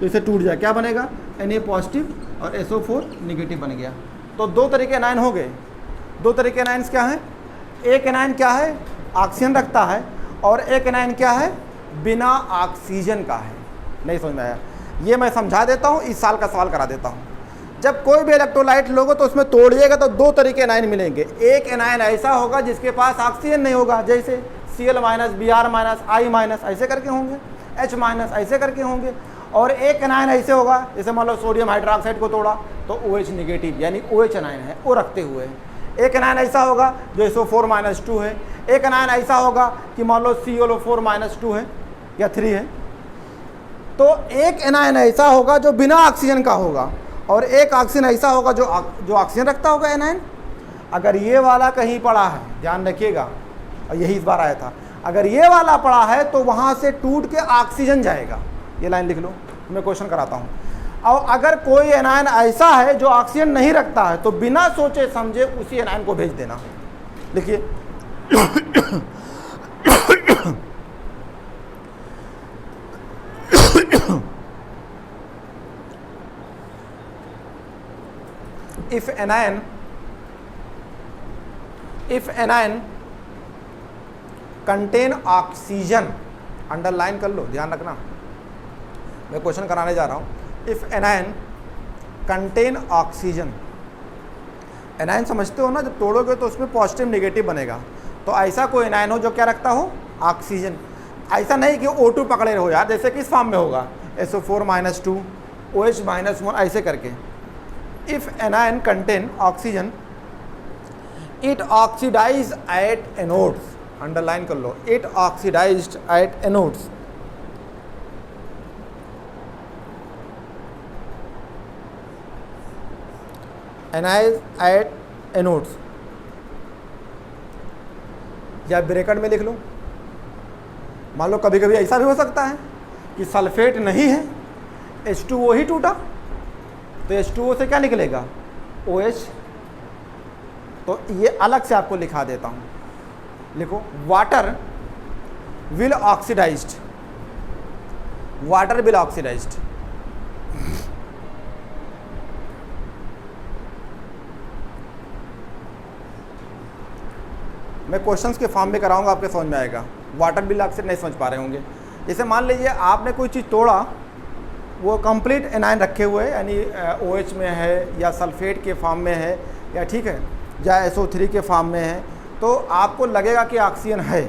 तो इसे टूट जाए, क्या बनेगा, Na पॉजिटिव और SO4 निगेटिव बन गया। तो दो तरीके एनायन हो गए। दो तरीके एनायंस क्या हैं, एक एनायन क्या है, ऑक्सीजन रखता है, और एक एनायन क्या है, बिना ऑक्सीजन का है। नहीं समझ में आया, ये मैं समझा देता हूँ, इस साल का सवाल करा देता हूँ। जब कोई भी इलेक्ट्रोलाइट लोगे तो उसमें तोड़िएगा तो दो तरीके एनायन मिलेंगे। एक एनायन ऐसा होगा जिसके पास ऑक्सीजन नहीं होगा, जैसे Cl-, Br-, I-, ऐसे करके होंगे, H- ऐसे करके होंगे। और एक एनायन ऐसे होगा, जैसे मान लो सोडियम हाइड्रोक्साइड को तोड़ा तो OH निगेटिव यानी OH एनायन है, वो रखते हुए है। एक एनायन ऐसा होगा जो SO4 - 2 है। एक एनायन ऐसा होगा कि मान लो ClO4 - 2 है या 3 है। तो एक एनायन ऐसा होगा जो बिना ऑक्सीजन का होगा, और एक ऑक्सीजन ऐसा होगा जो ऑक्सीजन रखता होगा एनायन। अगर ये वाला कहीं पड़ा है, ध्यान रखिएगा, और यही इस बार आया था, अगर ये वाला पड़ा है तो वहाँ से टूट के ऑक्सीजन जाएगा। ये लाइन लिख लो, मैं क्वेश्चन कराता हूँ। और अगर कोई एनायन ऐसा है जो ऑक्सीजन नहीं रखता है तो बिना सोचे समझे उसी एनायन को भेज देना। देखिए if anion contain oxygen, underline कर लो, ध्यान रखना, मैं क्वेश्चन कराने जा रहा हूँ। If anion contain oxygen, anion समझते हो ना, जब तोड़ोगे तो उसमें पॉजिटिव निगेटिव बनेगा। तो ऐसा कोई एनायन हो जो क्या रखता हो, ऑक्सीजन। ऐसा नहीं कि O2 पकड़े रहो यार, जैसे किस फॉर्म में होगा, SO4 - 2, OH - 1, ऐसे करके। If anion contain oxygen it oxidise at anodes, underline कर लो, it oxidised at anodes. Anions at anodes, या ब्रैकेट में लिख लो। मान लो कभी कभी ऐसा भी हो सकता है कि सल्फेट नहीं है, H2O ही टूटा, तो H2O से क्या निकलेगा, OH। तो ये अलग से आपको लिखा देता हूँ, लिखो, water will oxidised, water will oxidised. मैं क्वेश्चंस के फॉर्म में कराऊंगा, आपके समझ में आएगा। वाटर बिल ऑक्साइड नहीं समझ पा रहे होंगे। जैसे मान लीजिए आपने कोई चीज़ तोड़ा, वो कंप्लीट एनायन रखे हुए है, यानी OH में है या सल्फेट के फॉर्म में है, या ठीक है, या SO3 के फॉर्म में है, तो आपको लगेगा कि ऑक्सीजन है,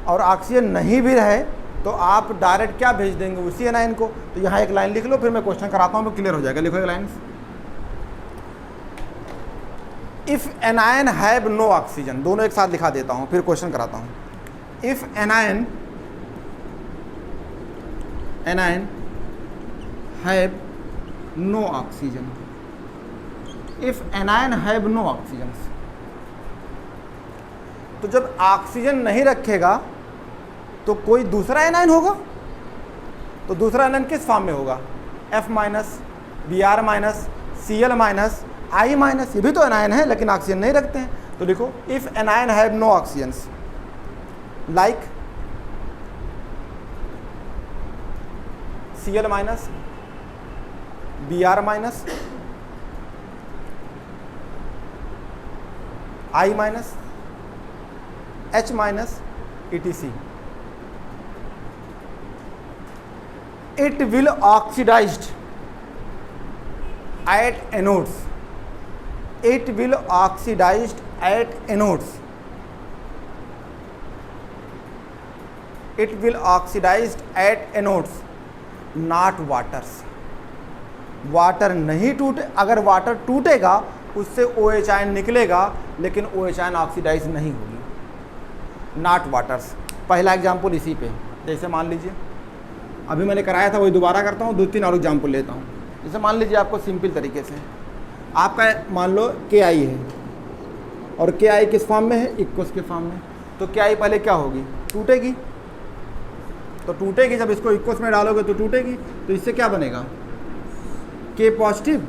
और ऑक्सीजन नहीं भी रहे तो आप डायरेक्ट क्या भेज देंगे, उसी एनायन को। तो यहाँ एक लाइन लिख लो, फिर मैं क्वेश्चन कराता हूँ, मैं क्लियर हो जाएगा। लिखो एक line, if anion have no oxygen, दोनों एक साथ लिखा देता हूँ, फिर क्वेश्चन कराता हूँ। If anion have no oxygen, if anion have no oxygen, तो जब ऑक्सीजन नहीं रखेगा तो कोई दूसरा एनायन होगा। तो दूसरा एनायन किस फॉर्म में होगा, F-, Br-, Cl-, I-, ये भी तो एनायन है लेकिन ऑक्सीजन नहीं रखते हैं। तो लिखो, if anion have no oxygens like Cl-, Br-, I-, H-, etc. It will oxidized at anodes. It will oxidized at anodes. It will oxidized at anodes, not waters. Water नहीं टूटे, अगर वाटर टूटेगा उससे OH आयन निकलेगा, लेकिन OH ion oxidise नहीं होगी, not waters. पहला एग्जाम्पल इसी पे, जैसे मान लीजिए अभी मैंने कराया था वही दोबारा करता हूँ, 2-3 और एग्जाम्पल लेता हूँ। जैसे मान लीजिए आपको सिंपल तरीके से, आपका मान लो KI है, और KI किस फॉर्म में है, इक्वस के फॉर्म में। तो KI पहले क्या होगी, टूटेगी। तो टूटेगी, जब इसको इक्वस में डालोगे तो टूटेगी। तो इससे क्या बनेगा, K पॉजिटिव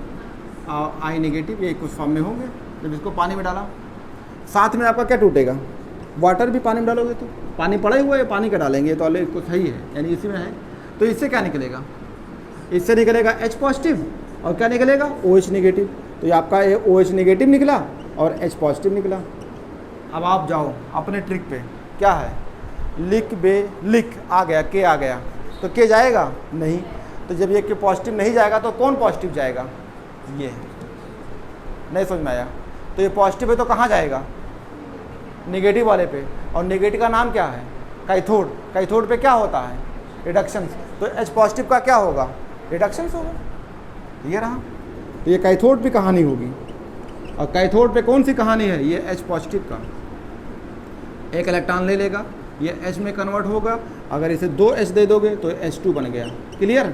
और I नेगेटिव, ये इक्वस फॉर्म में होंगे। जब इसको पानी में डाला, साथ में आपका क्या टूटेगा, वाटर भी पानी में डालोगे तो पानी पड़ा ही हुआ है, पानी का डालेंगे तो अलग इक्वस है ही है, यानी इसी में है। तो इससे क्या निकलेगा, इससे निकलेगा H पॉजिटिव और क्या निकलेगा OH नेगेटिव। तो ये आपका ये OH नेगेटिव निकला और H पॉजिटिव निकला। अब आप जाओ अपने ट्रिक पे, क्या है लिख आ गया K आ गया, तो K जाएगा नहीं। तो जब ये K पॉजिटिव नहीं जाएगा तो कौन पॉजिटिव जाएगा, ये नहीं समझ में आया। तो ये पॉजिटिव है तो कहाँ जाएगा, नेगेटिव वाले पे, और नेगेटिव का नाम क्या है कैथोड। कैथोड पे क्या होता है रिडक्शंस, तो H पॉजिटिव का क्या होगा रिडक्शंस होगा, ये रहा। तो ये कैथोड की कहानी होगी। और कैथोड पे कौन सी कहानी है, ये H पॉजिटिव का, एक इलेक्ट्रॉन ले लेगा, ये H में कन्वर्ट होगा, अगर इसे 2 H दे दोगे तो H2 बन गया। क्लियर,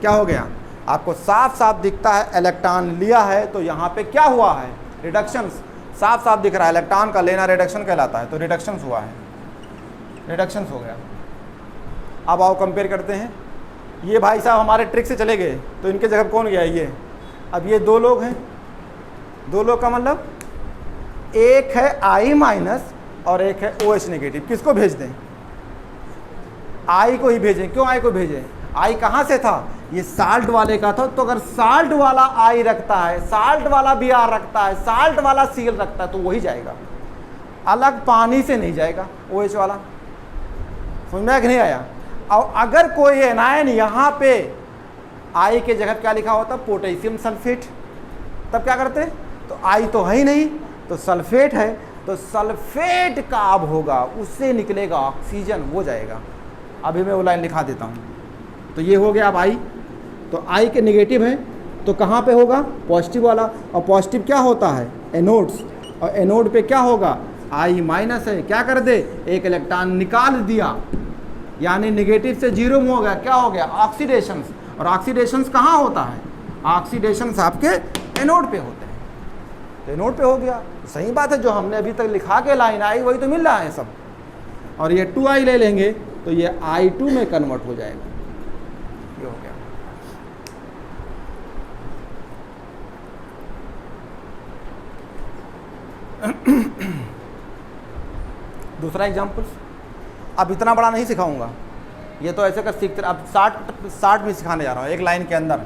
क्या हो गया, आपको साफ साफ दिखता है इलेक्ट्रॉन लिया है तो यहाँ पे क्या हुआ है रिडक्शंस, साफ साफ दिख रहा है। इलेक्ट्रॉन का लेना रिडक्शन कहलाता है, तो रिडक्शंस हुआ है, रिडक्शंस हो गया। अब आओ कंपेयर करते हैं। ये भाई साहब हमारे ट्रिक से चले गए तो इनके जगह कौन गया, ये। अब ये 2 लोग हैं, 2 लोग का मतलब एक है I माइनस और एक है OH नेगेटिव। किसको भेज दें, I को ही भेजें। क्यों I को भेजें, I कहाँ से था, ये साल्ट वाले का था। तो अगर साल्ट वाला I रखता है, साल्ट वाला Br रखता है, साल्ट वाला Cl रखता है, तो वही जाएगा, अलग पानी से नहीं जाएगा OH वाला। समझ में नहीं आया। और अगर कोई एनायन यहाँ पे I के जगह क्या लिखा होता, पोटेशियम सल्फेट, तब क्या करते, तो I तो है ही नहीं, तो सल्फेट है, तो सल्फेट का अब होगा, उससे निकलेगा ऑक्सीजन, वो जाएगा। अभी मैं वो लाइन लिखा देता हूँ। तो ये हो गया अब I, तो I के नेगेटिव है तो कहाँ पे होगा पॉजिटिव वाला, और पॉजिटिव क्या होता है एनोड्स, और एनोड पे क्या होगा I माइनस है, क्या कर दे एक इलेक्ट्रॉन निकाल दिया, यानी नेगेटिव से 0 में हो गया, क्या हो गया ऑक्सीडेशंस। और ऑक्सीडेशंस कहाँ होता है, ऑक्सीडेशंस आपके एनोड पे होते हैं, तो एनोड पे हो गया। सही बात है, जो हमने अभी तक लिखा के लाइन आई वही तो मिल रहा है सब। और ये 2I ले लेंगे तो ये I2 में कन्वर्ट हो जाएगा, ये हो गया। दूसरा एग्जाम्पल, अब इतना बड़ा नहीं सिखाऊंगा, ये तो ऐसे कर सीखते, अब 60 में सिखाने जा रहा हूँ एक लाइन के अंदर।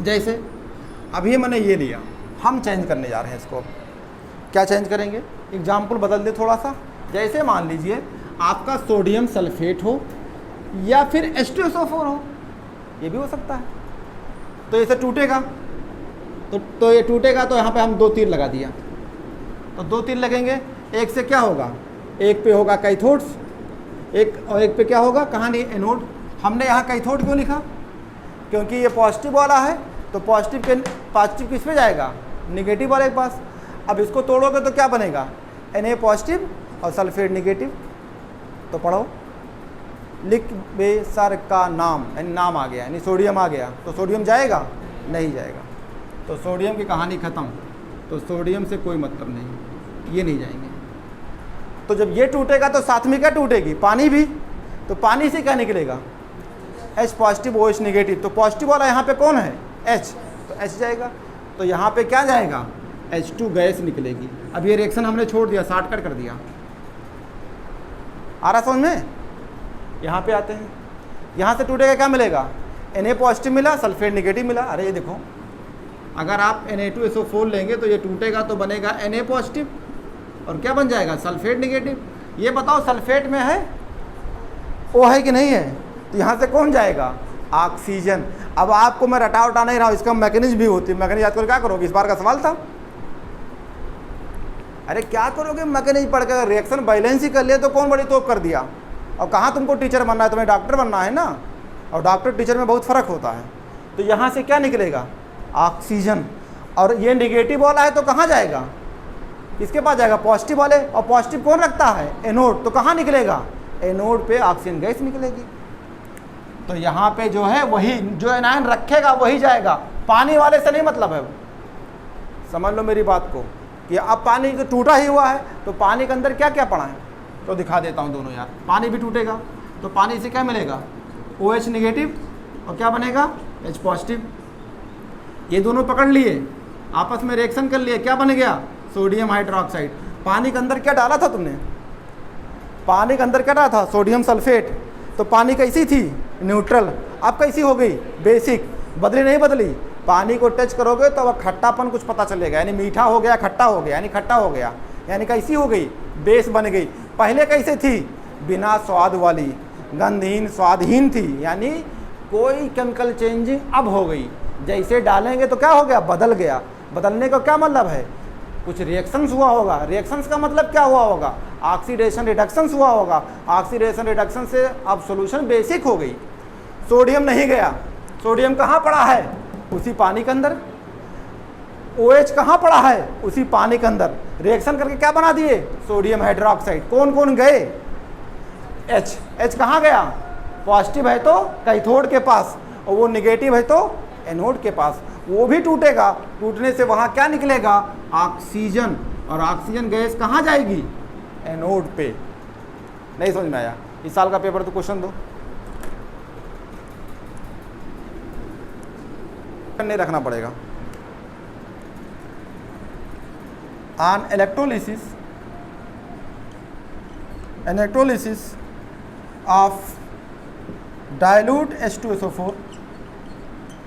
जैसे अभी मैंने ये लिया, हम चेंज करने जा रहे हैं इसको। क्या चेंज करेंगे, एग्जाम्पल बदल दे थोड़ा सा। जैसे मान लीजिए आपका सोडियम सल्फेट हो या फिर H2SO4 हो, ये भी हो सकता है। तो इसे टूटेगा, तो ये टूटेगा, तो यहाँ पे हम 2 तीर लगा दिया, तो 2 तीर लगेंगे। एक से क्या होगा, एक पे होगा कैथोड्स, एक और एक पे क्या होगा कहानी एनोड। हमने यहाँ कैथोड क्यों लिखा, क्योंकि ये पॉजिटिव वाला है, तो पॉजिटिव किस पे जाएगा, नेगेटिव वाले के पास। अब इसको तोड़ोगे तो क्या बनेगा, Na पॉजिटिव और सल्फेट नेगेटिव। तो पढ़ो, लिख बे सर का नाम, यानी नाम आ गया, यानी सोडियम आ गया, तो सोडियम जाएगा नहीं जाएगा, तो सोडियम की कहानी ख़त्म। तो सोडियम से कोई मतलब नहीं, ये नहीं जाएंगे। तो जब ये टूटेगा तो साथ में क्या टूटेगी, पानी भी, तो पानी से क्या निकलेगा H पॉजिटिव OH नेगेटिव। तो पॉजिटिव वाला यहाँ पे कौन है H, तो H जाएगा, तो यहाँ पे क्या जाएगा H2 गैस निकलेगी। अब ये रिएक्शन हमने छोड़ दिया, शॉर्टकट कर दिया। आ रहा समझ में, यहाँ पे आते हैं, यहाँ से टूटेगा क्या मिलेगा, Na पॉजिटिव मिला, सल्फेट नेगेटिव मिला। अरे ये देखो, अगर आप Na2SO4 लेंगे तो ये टूटेगा तो बनेगा Na पॉजिटिव, और क्या बन जाएगा सल्फेट नेगेटिव। ये बताओ सल्फेट में है O है कि नहीं है, तो यहाँ से कौन जाएगा ऑक्सीजन। अब आपको मैं रटा उटा नहीं रहा हूँ, इसका मैकेनिज्म भी होती है, मैकेनिज्म याद कर क्या करोगे, इस बार का सवाल था। अरे क्या करोगे मैकेनिज्म पढ़ कर, रिएक्शन बैलेंस ही कर लिया तो कौन बड़ी तोप कर दिया। और कहाँ तुमको टीचर बनना है, तुम्हें डॉक्टर बनना है ना, और डॉक्टर टीचर में बहुत फ़र्क होता है। तो यहाँ से क्या निकलेगा ऑक्सीजन, और ये नेगेटिव वाला है तो कहाँ जाएगा, किसके पास जाएगा पॉजिटिव वाले, और पॉजिटिव कौन रखता है एनोड, तो कहाँ निकलेगा एनोड पे ऑक्सीजन गैस निकलेगी। तो यहाँ पे जो है वही जो एनायन रखेगा वही जाएगा, पानी वाले से नहीं मतलब है। समझ लो मेरी बात को कि अब पानी तो टूटा ही हुआ है, तो पानी के अंदर क्या क्या पड़ा है, तो दिखा देता हूँ दोनों यार। पानी भी टूटेगा तो पानी से क्या मिलेगा OH नेगेटिव, और क्या बनेगा H पॉजिटिव। ये दोनों पकड़ लिए, आपस में रिएक्शन कर लिए, क्या बन गया सोडियम हाइड्रोक्साइड। पानी के अंदर क्या डाला था तुमने, पानी के अंदर क्या डाला था सोडियम सल्फेट, तो तो पानी कैसी थी, न्यूट्रल, अब कैसी हो गई, बेसिक, बदली नहीं बदली। पानी को टच करोगे तो अब खट्टापन कुछ पता चलेगा, यानी मीठा हो गया, खट्टा हो गया, यानी खट्टा हो गया, यानी कैसी हो गई, बेस बन गई। पहले कैसे थी, बिना स्वाद वाली, गंधहीन, स्वादहीन थी, यानी कोई केमिकल चेंजिंग अब हो गई। जैसे डालेंगे तो क्या हो गया, बदल गया। बदलने का क्या मतलब है, कुछ रिएक्शंस हुआ होगा। रिएक्शंस का मतलब क्या हुआ होगा, ऑक्सीडेशन रिडक्शंस हुआ होगा। ऑक्सीडेशन रिडक्शन से अब सॉल्यूशन बेसिक हो गई। सोडियम नहीं गया, सोडियम कहाँ पड़ा है, उसी पानी के अंदर। OH कहाँ पड़ा है, उसी पानी के अंदर। रिएक्शन करके क्या बना दिए, सोडियम हाइड्रोक्साइड। कौन कौन गए, H कहाँ गया, पॉजिटिव है तो कैथोड के पास, और वो निगेटिव है तो एनोड के पास। वो भी टूटेगा, टूटने से वहाँ क्या निकलेगा, ऑक्सीजन, और ऑक्सीजन गैस कहाँ जाएगी, एनोड पे। नहीं समझ में आया, इस साल का पेपर तो क्वेश्चन दो, नहीं रखना पड़ेगा। On electrolysis of dilute H2SO4।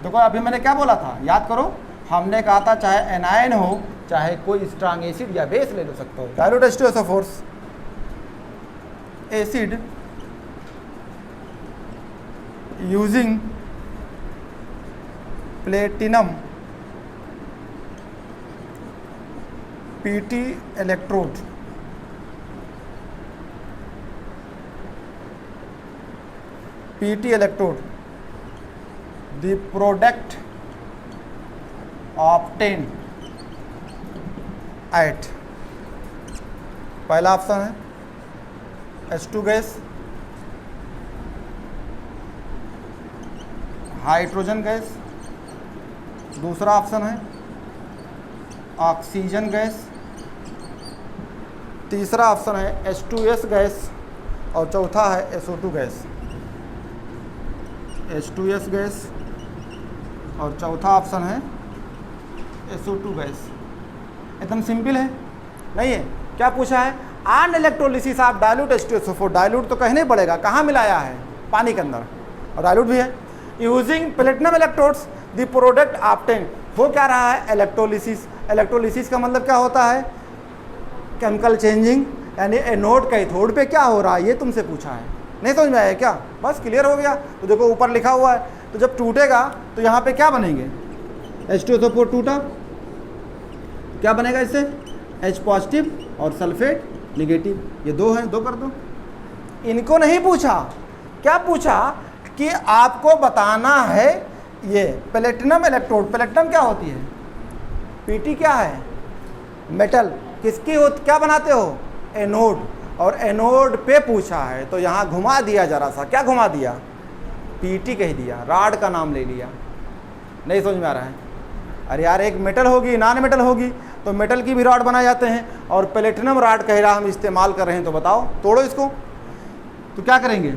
देखो अभी मैंने क्या बोला था, याद करो, हमने कहा था चाहे एनायन हो चाहे कोई स्ट्रांग एसिड या बेस ले लो सकते हो। Dilute H2SO4 acid using platinum PT electrode, the product obtained at, पहला ऑप्शन है H2 गैस, हाइड्रोजन गैस, दूसरा ऑप्शन है ऑक्सीजन गैस, तीसरा ऑप्शन है H2S गैस, और चौथा है SO2 गैस। H2S गैस और चौथा ऑप्शन है SO2 गैस। एकदम सिंपल है, नहीं है? क्या पूछा है, on electrolysis of dilute H2SO4। Dilute तो कहने पड़ेगा, कहाँ मिलाया है, पानी के अंदर, और डाइल्यूट भी है। Using platinum electrodes the product obtain. हो क्या रहा है, इलेक्ट्रोलिसिस। इलेक्ट्रोलिसिस का मतलब क्या होता है, केमिकल चेंजिंग, यानी एनोड कैथोड पे क्या हो रहा है, ये तुमसे पूछा है। नहीं समझ में आया क्या, बस क्लियर हो गया। तो देखो ऊपर लिखा हुआ है, तो जब टूटेगा तो यहाँ पे क्या बनेंगे, H2SO4 टूटा, क्या बनेगा इससे, H पॉजिटिव और सल्फेट निगेटिव। ये दो हैं, दो कर दो। इनको नहीं पूछा, क्या पूछा कि आपको बताना है ये प्लेटिनम इलेक्ट्रोड। प्लेटिनम क्या होती है, PT क्या है, मेटल, किसकी हो, क्या बनाते हो, एनोड, और एनोड पे पूछा है। तो यहाँ घुमा दिया जरा सा, क्या घुमा दिया, PT कह दिया, राड का नाम ले लिया। नहीं समझ में आ रहा है, अरे यार एक मेटल होगी, नॉन मेटल होगी, तो मेटल की भी रॉड बनाए जाते हैं, और प्लेटिनम रॉड कह रहा हम इस्तेमाल कर रहे हैं, तो बताओ तोड़ो इसको। तो क्या करेंगे,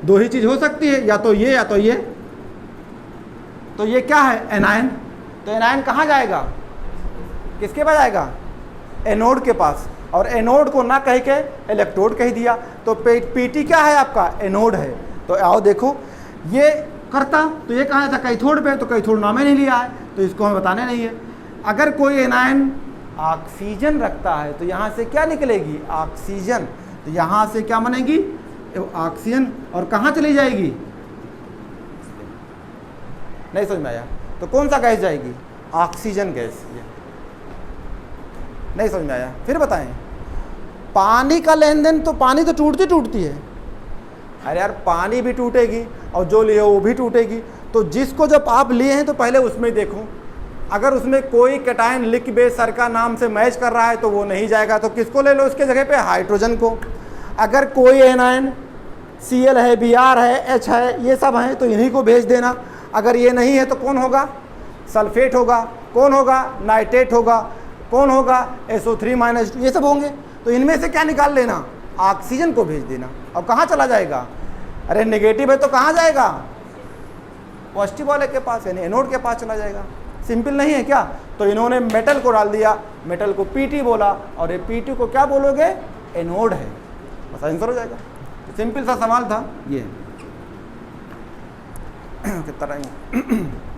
दो ही चीज़ हो सकती है, या तो ये या तो ये। तो ये क्या है, एनायन। तो एनायन कहाँ जाएगा, किसके पास जाएगा, एनोड के पास, और एनोड को ना कह के इलेक्ट्रोड कह दिया। तो PT क्या है आपका, एनोड है। तो आओ देखो, ये करता तो ये कहा था कैथोड पे, तो कैथोड नाम ही नहीं लिया है, तो इसको हमें बताने नहीं है। अगर कोई एनायन ऑक्सीजन रखता है तो यहाँ से क्या निकलेगी, ऑक्सीजन। तो यहाँ से क्या बनेगी, ऑक्सीजन, और कहाँ चली जाएगी, नहीं समझ में आया, तो कौन सा गैस जाएगी, ऑक्सीजन गैस। ये नहीं समझ में आया, फिर बताएं। पानी का लेन देन, तो पानी तो टूटती है। अरे यार पानी भी टूटेगी और जो लिए वो भी टूटेगी। तो जिसको जब आप लिए हैं तो पहले उसमें देखो, अगर उसमें कोई कैटायन लिक बेस सरका नाम से मैच कर रहा है तो वो नहीं जाएगा, तो किसको ले लो उसके जगह पे, हाइड्रोजन को। अगर कोई एनायन Cl है, Br है, H है, ये सब हैं, तो इन्हीं को भेज देना। अगर ये नहीं है तो कौन होगा, सल्फेट होगा, कौन होगा, नाइट्रेट होगा, कौन होगा, SO3-, ये सब होंगे। तो इनमें से क्या निकाल लेना, ऑक्सीजन को भेज देना। अब कहाँ चला जाएगा, अरे नेगेटिव है तो कहाँ जाएगा, पॉजिटिव वाले के पास, यानी एनोड के पास चला जाएगा। सिंपल नहीं है क्या। तो इन्होंने मेटल को डाल दिया, मेटल को PT बोला, और ये PT को क्या बोलोगे, एनोड है, बस आंसर हो जाएगा। सिंपल सा सवाल था ये। कितना रहेंगे